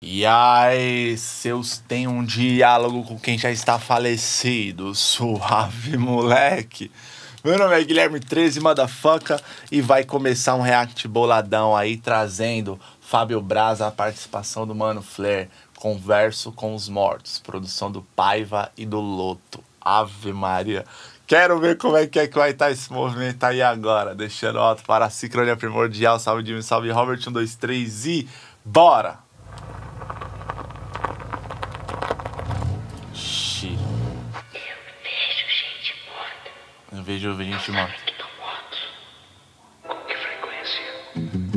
E aí, seus tem um diálogo com quem já está falecido, suave moleque. Meu nome é Guilherme 13 Motherfucker e vai começar um react boladão aí, trazendo Fábio Braza, a participação do Mano Flair, Converso com os Mortos, produção do Paiva e do Loto. Ave Maria. Quero ver como é que vai estar esse movimento aí agora. Deixando alto para a sincronia primordial. Salve Jimmy, salve Robert, 1, 2, 3 e bora! Eu vejo gente morta. Com que frequência?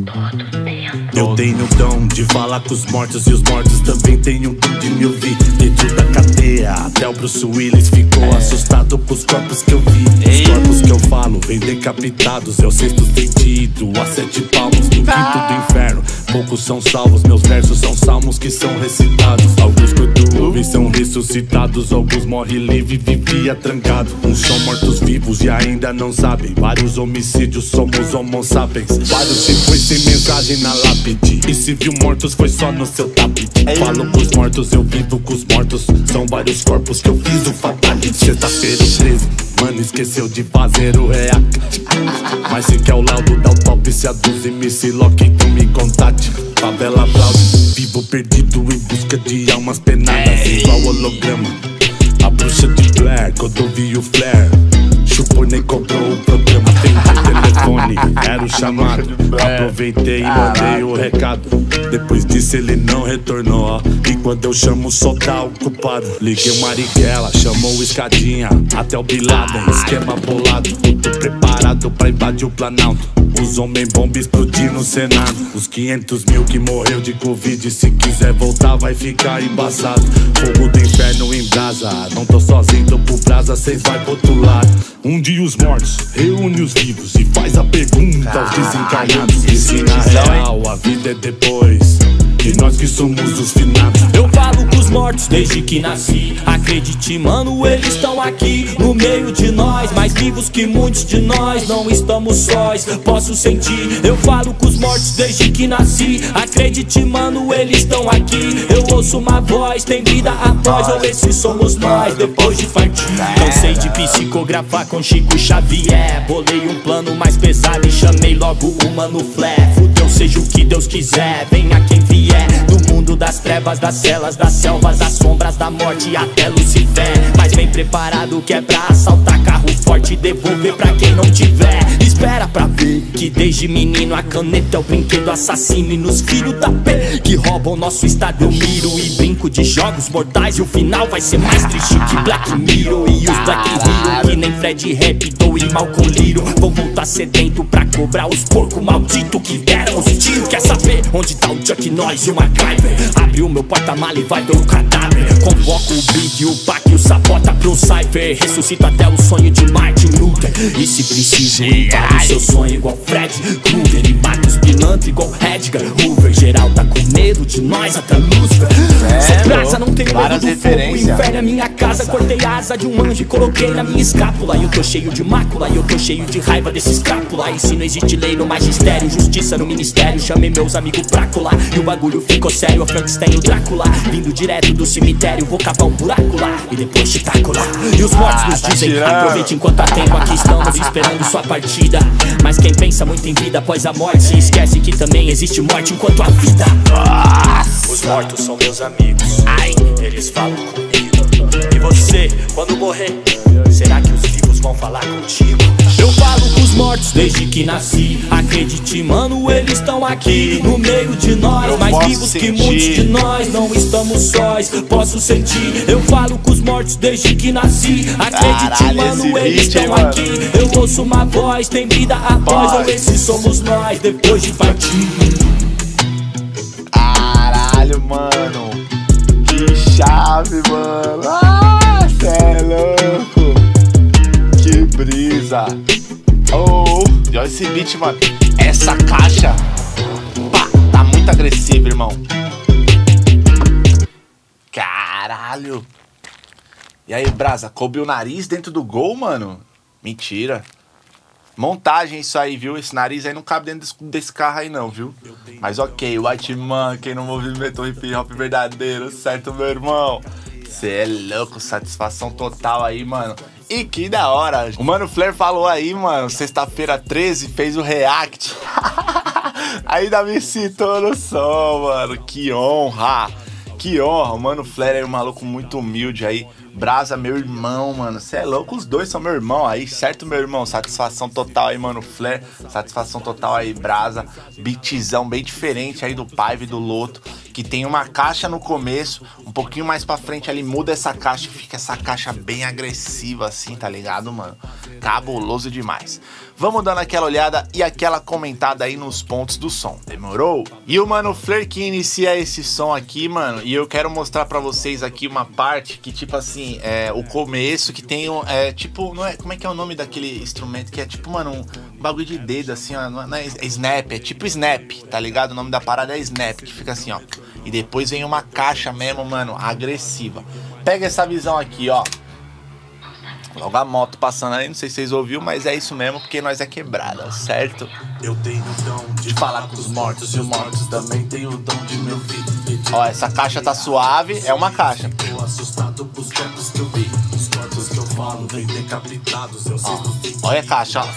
Todo tempo. Eu tenho o dom de falar com os mortos e os mortos também têm o dom de me ouvir. Dentro da cadeia, até o Bruce Willis ficou assustado com os corpos que eu vi. Os corpos que eu falo vêm decapitados, é o sexto sentido, a 7 palmos do quinto do inferno. Poucos são salvos, meus versos são salmos que são recitados. Alguns quando ouvem são ressuscitados, alguns morrem livre, vivia trancado. Uns são mortos vivos e ainda não sabem. Vários homicídios, somos homo sapiens. Vários se foi sem mensagem na lápide, e se viu mortos foi só no seu tapete. Falo com os mortos, eu vivo com os mortos. São vários corpos que eu fiz o fatality. Sexta-feira 13, mano, esqueceu de fazer o react. Mas se quer o laudo da autópsia dos MC Loki, então me contate. Favela aplaude, vivo perdido em busca de almas penadas, igual holograma. A bruxa de Blair, quando vi o flare, chupou nem cobrou o programa. Tem o telefone, era o chamado. Aproveitei e mandei o recado. Depois disso ele não retornou, ó. E quando eu chamo só dá o culpado. Liguei o Marighella, chamou o Escadinha, até o Bin Laden, esquema bolado. Tudo preparado pra invadir o Planalto. Os homem-bomba explodir no Senado. Os 500 mil que morreu de Covid, se quiser voltar vai ficar embaçado. Fogo do inferno em brasa, não tô sozinho, tô pro brasa, cês vai pro outro lado. Um dia os mortos reúne os vivos e faz a pergunta aos desencarnados. Ensina a real, a vida é depois, e nós que somos os finados. Eu falo com os mortos desde que nasci. Acredite, mano, eles estão aqui no meio de nós, mais vivos que muitos de nós. Não estamos sós, posso sentir. Eu falo com os mortos desde que nasci. Acredite, mano, eles estão aqui. Eu ouço uma voz, tem vida após, ou esses somos nós depois de partir. Cansei de psicografar com Chico Xavier. Bolei um plano mais pesado e chamei logo o Mano Flair. Fudeu, seja o que Deus quiser, venha quem vier. Do mundo das trevas, das celas, das selvas, das sombras, da morte até Lucifer. Mas bem preparado que é pra assaltar carro forte e devolver pra quem não tiver. Espera pra ver que desde menino a caneta é o brinquedo assassino. E nos filhos da P que roubam nosso estado eu miro e brinco de jogos mortais. E o final vai ser mais triste que Black Mirror. E os Black Hero que nem Fred Raptor e Malcolm Little vão voltar sedento pra cobrar os porcos malditos que deram os tiros. Quer saber onde tá o Chuck Norris e o MacGyver? Abre o meu porta-mala e vai ver o cadáver. Convoco o Big, o Pac e o Sapota pro Cypher. Ressuscito até o sonho de Martin Luther. E se preciso, invado o seu sonho igual Fred Krueger. E mata os pilantras igual Edgar Hoover. Geral tá com medo de nós até Lúcifer. Sou brasa, não tenho medo do fogo. O inferno é minha casa. Cortei a asa de um anjo e coloquei na minha escápula. E eu tô cheio de mácula, e eu tô cheio de raiva desse escápula. E se não existe lei no magistério, justiça no ministério, chamei meus amigos pra colar. E o bagulho ficou sério, a Frankenstein, o Drácula. Vindo direto do cemitério, vou cavar um buraco lá e depois te taco lá. E os mortos nos dizem, aproveite enquanto há tempo. Aqui estamos esperando sua partida. Mas quem pensa muito em vida após a morte esquece que também existe morte enquanto há vida. Os mortos são meus amigos, eles falam comigo. E você, quando morrer, será que os vivos vão falar contigo? Eu falo com os mortos desde que nasci. Acredite, mano, eles estão aqui no meio de nós, mais vivos que muitos de nós. Não estamos sós, posso sentir. Eu falo com os mortos desde que nasci. Acredite, mano, eles estão aqui. Eu ouço uma voz, tem vida após, ou esses somos nós depois de partir. Caralho, mano. Que chave, mano. Cê é louco. Que brisa. Oh, e olha esse beat, mano. Essa caixa, pá, tá muito agressiva, irmão. Caralho. E aí, Brasa, coube o nariz dentro do gol, mano? Mentira. Montagem isso aí, viu? Esse nariz aí não cabe dentro desse carro aí não, viu? Mas ok, White Monkey no movimento hip hop verdadeiro, certo, meu irmão? Cê é louco, satisfação total aí, mano. E que da hora. O Mano Flair falou aí, mano, sexta-feira 13, fez o react. Ainda me citou no som, mano. Que honra. Que honra. O Mano Flair é um maluco muito humilde aí. Brasa, meu irmão, mano. Cê é louco, os dois são meu irmão aí, certo, meu irmão? Satisfação total aí, Mano Flair. Satisfação total aí, Brasa. Beatzão bem diferente aí do Paiva e do Loto, que tem uma caixa no começo, um pouquinho mais pra frente ali, muda essa caixa e fica essa caixa bem agressiva assim, tá ligado, mano? Cabuloso demais. Vamos dando aquela olhada e aquela comentada aí nos pontos do som, demorou? E o Mano Flair que inicia esse som aqui, mano, e eu quero mostrar pra vocês aqui uma parte que, tipo assim, o começo que tem tipo, não é, como é que é o nome daquele instrumento que é tipo, mano, um bagulho de dedo assim, ó, não é snap, é tipo snap, tá ligado? O nome da parada é snap, que fica assim, ó. E depois vem uma caixa mesmo, mano, agressiva. Pega essa visão aqui, ó. Logo a moto passando aí, não sei se vocês ouviram, mas é isso mesmo, porque nós é quebrada, certo? Eu tenho o dom de falar com os mortos, e os mortos também têm o dom de me ouvir. Ó, essa caixa tá suave, é uma caixa. Tô assustado pros corpos que eu vi, os corpos que eu falo vem decapitados. Eu sei dos olha a caixa, ó.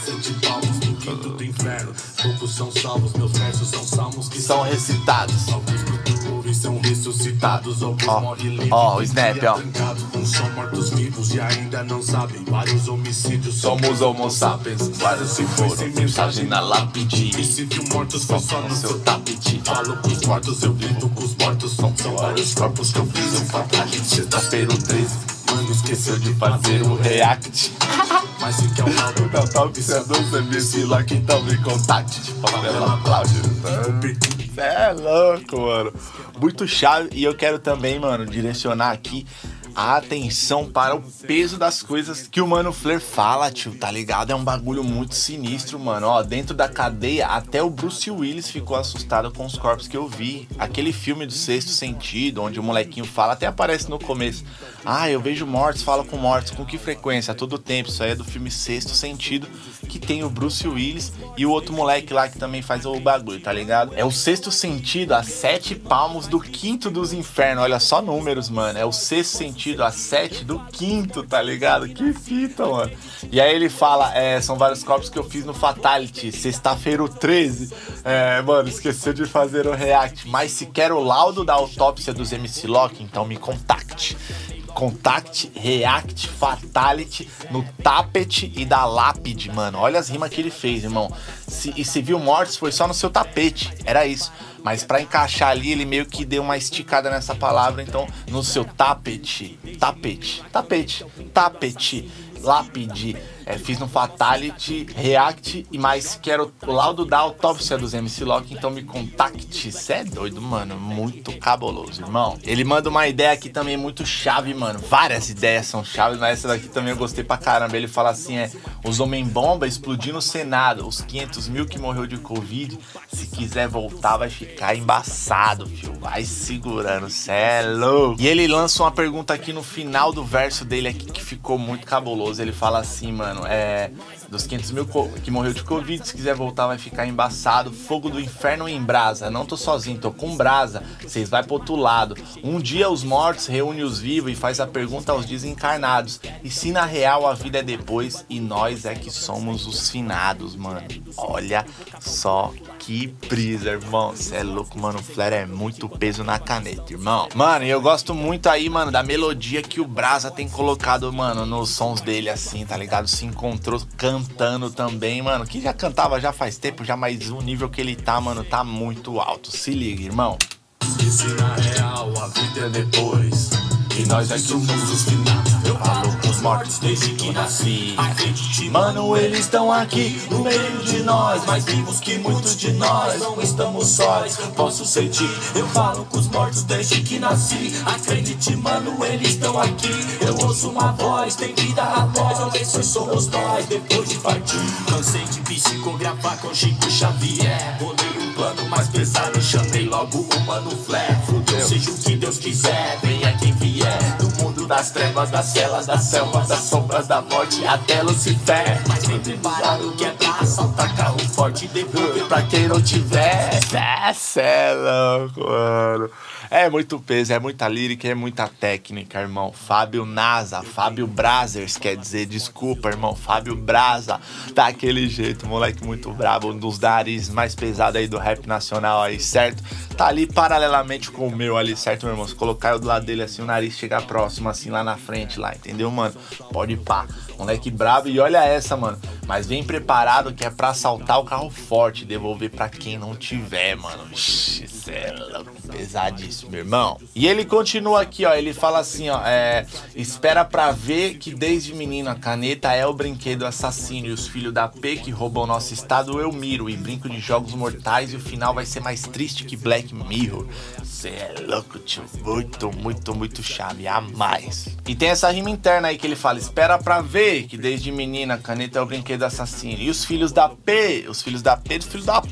Do inferno, poucos são salvos, meus versos são salmos que são recitados. Alguns produtores são ressuscitados, outros morrem livres. Ó, o snap, ó. Uns são mortos vivos e ainda não sabem. Vários homicídios, somos homo sapiens. Vários se foram, mensagem na lápide. E se viu mortos foi só no seu tapete. Falo com os mortos, eu vivo com os mortos. São vários corpos que eu fiz um fatality. Sexta-feira 13, mano, esqueceu de fazer o react. Mas se quer o mal do meu top, se é doce, MC lá, então me contate. Favela Cláudio. Cê é louco, mano. Muito chave. E eu quero também, mano, direcionar aqui a atenção para o peso das coisas que o Mano Flair fala, tio, tá ligado? É um bagulho muito sinistro, mano. Ó, dentro da cadeia, até o Bruce Willis ficou assustado com os corpos que eu vi. Aquele filme do Sexto Sentido, onde o molequinho fala, até aparece no começo. Ah, eu vejo mortos, falo com mortos. Com que frequência? A todo tempo. Isso aí é do filme Sexto Sentido, que tem o Bruce Willis e o outro moleque lá que também faz o bagulho, tá ligado? É o Sexto Sentido, a 7 palmos do quinto dos infernos. Olha só números, mano. É o Sexto Sentido, a 7 do quinto, tá ligado? Que fita, mano. E aí ele fala, são vários corpos que eu fiz no Fatality, sexta-feira 13. Mano, esqueceu de fazer o react. Mas se quer o laudo da autópsia dos MC Lock, então me contacte. Contact, React, Fatality no tapete e da lápide, mano. Olha as rimas que ele fez, irmão. Se viu mortos foi só no seu tapete, era isso. Mas pra encaixar ali, ele meio que deu uma esticada nessa palavra. Então, no seu tapete, lápide, fiz no Fatality, React e mais quero o laudo da autópsia dos MC Lock, então me contacte. Cê é doido, mano, muito cabuloso, irmão. Ele manda uma ideia aqui também muito chave, mano. Várias ideias são chaves, mas essa daqui também eu gostei pra caramba. Ele fala assim, os homem-bomba explodindo o Senado, os 500 mil que morreu de Covid, se quiser voltar vai ficar embaçado, filho. Vai segurando, cê é louco. E ele lança uma pergunta aqui no final do verso dele aqui que ficou muito cabuloso. Ele fala assim, mano, dos 500 mil que morreu de Covid, se quiser voltar vai ficar embaçado. Fogo do inferno em brasa, não tô sozinho, tô com brasa, vocês vai pro outro lado. Um dia os mortos reúne os vivos e faz a pergunta aos desencarnados. E se na real a vida é depois e nós é que somos os finados, mano. Olha só que brisa, irmão. Cê é louco, mano. O Flair é muito peso na caneta, irmão. Mano, e eu gosto muito aí, mano, da melodia que o Brasa tem colocado, mano, nos sons dele, assim, tá ligado? Se encontrou cantando também, mano. Que já cantava já faz tempo, já, mas o nível que ele tá, mano, tá muito alto. Se liga, irmão. E se na real a vida é depois e nós é que somos os finados. Eu falo com os mortos desde que nasci. Acredite, Mano, eles estão aqui no meio de nós, mais vivos que muitos de nós. Não estamos sós, posso sentir. Eu falo com os mortos desde que nasci. Acredite, mano, eles estão aqui. Eu ouço uma voz, tem vida após. Esses somos nós, depois de partir. Cansei de psicografar com Chico Xavier. Bolei um plano mais pesado, chamei logo o Mano Flair. Fudeu, seja o que Deus quiser, venha quem vier. Do mundo da das trevas, das celas, das selvas, das sombras da morte, até Lucifer. Mas vem preparado, quebrar, assaltar carro forte, devolver pra quem não tiver. Cê é louco, mano. É muito peso, é muita lírica, é muita técnica, irmão. Fábio Naza, Fábio Brazers, quer dizer, desculpa, irmão. Fábio Braza, daquele jeito, moleque muito brabo, um dos narizes mais pesados aí do rap nacional aí, certo? Tá ali paralelamente com o meu ali, certo, meu irmão? Se colocar eu do lado dele assim, o nariz chegar próximo, assim, lá na frente, lá, entendeu, mano? Pode pá. Moleque brabo, e olha essa, mano. Mas vem preparado que é pra assaltar o carro forte, devolver pra quem não tiver, mano. Ixi, cê é louco, pesadíssimo, irmão. E ele continua aqui, ó, ele fala assim, ó, espera pra ver que desde menino a caneta é o brinquedo assassino e os filhos da P que roubam nosso estado eu miro e brinco de jogos mortais e o final vai ser mais triste que Black Mirror. Cê é louco, tio. Muito chave, a mais. E tem essa rima interna aí que ele fala, espera pra ver que desde menina a caneta é o brinquedo assassino. E os filhos da P, os filhos da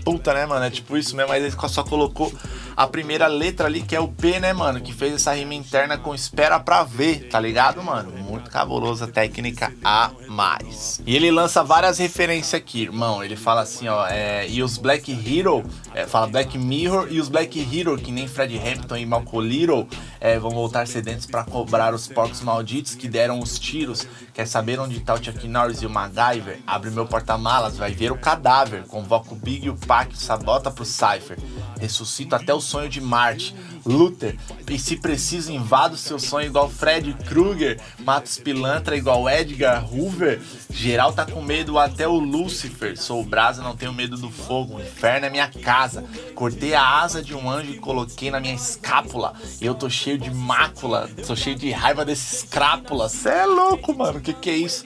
puta, né, mano? É tipo isso mesmo, mas ele só colocou a primeira letra ali, que é o P, né, mano? Que fez essa rima interna com espera pra ver, tá ligado, mano? Muito cabulosa, técnica a mais. E ele lança várias referências aqui, irmão. Ele fala assim, ó, e os Black Hero, fala Black Mirror, e os Black Hero, que nem Fred Hampton e Malcolm Little, vão voltar sedentos pra cobrar os porcos malditos que deram os tiros. Quer saber onde tá o Chuck Norris e o MacGyver? Abre meu porta-malas, vai ver o cadáver. Convoca o Big e o Pac, sabota pro Cypher. Ressuscito até o sonho de Marte. Luther, e se preciso invado seu sonho igual Fred Krueger. Mato os pilantra igual Edgar Hoover. Geral tá com medo até o Lucifer. Sou brasa, não tenho medo do fogo. O inferno é minha casa. Cortei a asa de um anjo e coloquei na minha escápula. Eu tô cheio de mácula, tô cheio de raiva desse escrápula. Cê é louco, mano, que é isso?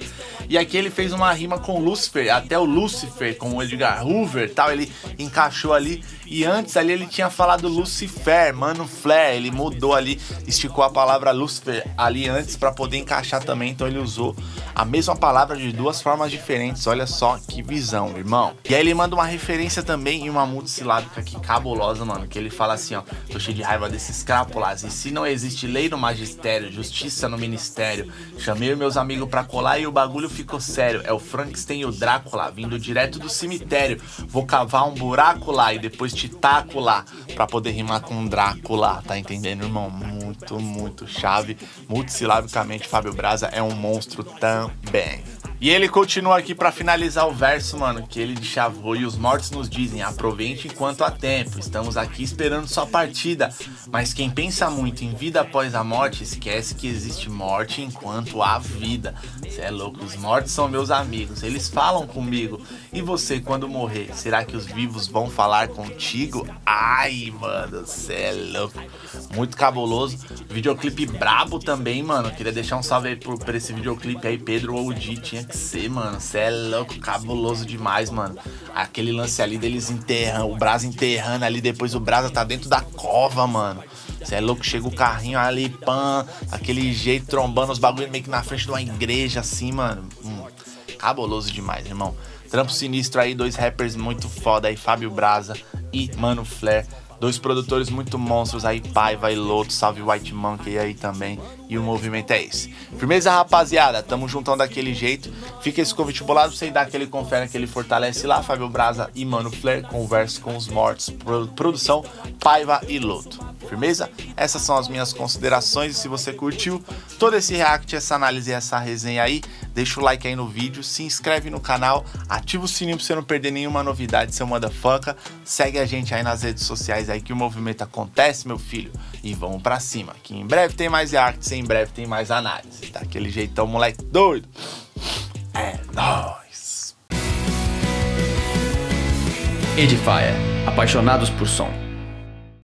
E aqui ele fez uma rima com Lucifer, até o Lucifer, com o Edgar Hoover e tal, ele encaixou ali. E antes ali ele tinha falado Lucifer, Mano Flair, ele mudou ali, esticou a palavra Lucifer ali antes pra poder encaixar também, então ele usou a mesma palavra de duas formas diferentes, olha só que visão, irmão. E aí ele manda uma referência também em uma multissilábica aqui cabulosa, mano, que ele fala assim, ó, tô cheio de raiva desses crápulas, e se não existe lei no magistério, justiça no ministério, chamei meus amigos pra colar e o bagulho ficou sério, é o Frankenstein e o Drácula, vindo direto do cemitério, vou cavar um buraco lá e depois te taco lá, pra poder rimar com Drácula, tá entendendo, irmão? Muito chave, multissilabicamente Fábio Braza é um monstro também. E ele continua aqui pra finalizar o verso, mano, que ele chavou. E os mortos nos dizem, aproveite enquanto há tempo. Estamos aqui esperando sua partida. Mas quem pensa muito em vida após a morte, esquece que existe morte enquanto há vida. Cê é louco, os mortos são meus amigos, eles falam comigo. E você, quando morrer, será que os vivos vão falar contigo? Ai, mano, cê é louco. Muito cabuloso. Videoclipe brabo também, mano. Queria deixar um salve aí por esse videoclipe aí, Pedro OG. Tinha que ser, mano. Cê é louco, cabuloso demais, mano. Aquele lance ali deles enterrando, o Braza enterrando ali, depois o Braza tá dentro da cova, mano. Cê é louco, chega o carrinho ali, pã, aquele jeito, trombando os bagulhos meio que na frente de uma igreja, assim, mano. Cabuloso demais, irmão. Trampo sinistro aí, dois rappers muito foda aí, Fábio Braza e Mano Flair. Dois produtores muito monstros aí, Paiva e Loto, salve White Monkey aí também. E o movimento é esse. Firmeza, rapaziada, tamo juntão daquele jeito. Fica esse convite bolado pra você dar aquele confere, aquele fortalece lá. Fábio Braza e Mano Flair, converso com os mortos. Produção, Paiva e Loto. Firmeza? Essas são as minhas considerações. E se você curtiu todo esse react, essa análise e essa resenha aí, deixa o like aí no vídeo, se inscreve no canal, ativa o sininho pra você não perder nenhuma novidade, seu motherfucker. Segue a gente aí nas redes sociais aí que o movimento acontece, meu filho. E vamos pra cima, que em breve tem mais react, em breve tem mais análise. Daquele jeitão, moleque doido. É nóis. Edifier, apaixonados por som.